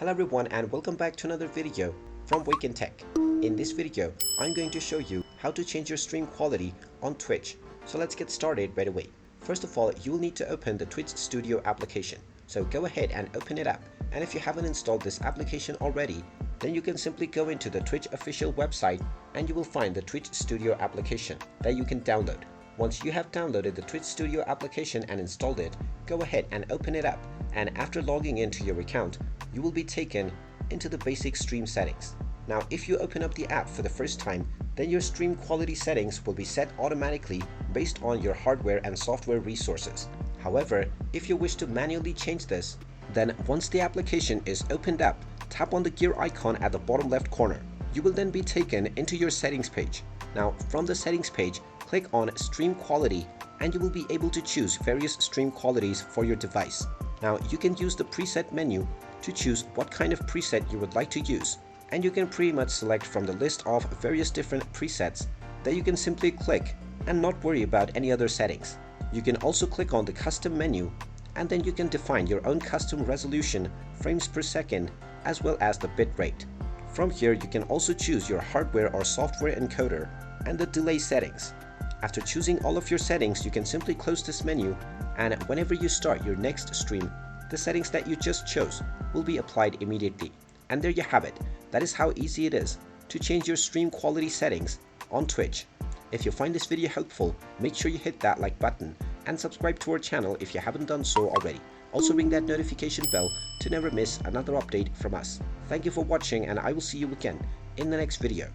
Hello everyone and welcome back to another video from Wake&Tech. In this video, I'm going to show you how to change your stream quality on Twitch. So let's get started right away. First of all, you will need to open the Twitch Studio application. So go ahead and open it up. And if you haven't installed this application already, then you can simply go into the Twitch official website and you will find the Twitch Studio application that you can download. Once you have downloaded the Twitch Studio application and installed it, go ahead and open it up. And after logging into your account, you will be taken into the basic stream settings. Now, if you open up the app for the first time, then your stream quality settings will be set automatically based on your hardware and software resources. However, if you wish to manually change this, then once the application is opened up, tap on the gear icon at the bottom left corner. You will then be taken into your settings page. Now, from the settings page, click on Stream Quality and you will be able to choose various stream qualities for your device. Now, you can use the preset menu to choose what kind of preset you would like to use. And you can pretty much select from the list of various different presets that you can simply click and not worry about any other settings. You can also click on the custom menu and then you can define your own custom resolution, frames per second, as well as the bit rate. From here, you can also choose your hardware or software encoder and the delay settings. After choosing all of your settings, you can simply close this menu, and whenever you start your next stream, the settings that you just chose will be applied immediately. And there you have it. That is how easy it is to change your stream quality settings on Twitch. If you find this video helpful, make sure you hit that like button and subscribe to our channel if you haven't done so already. Also ring that notification bell to never miss another update from us. Thank you for watching and I will see you again in the next video.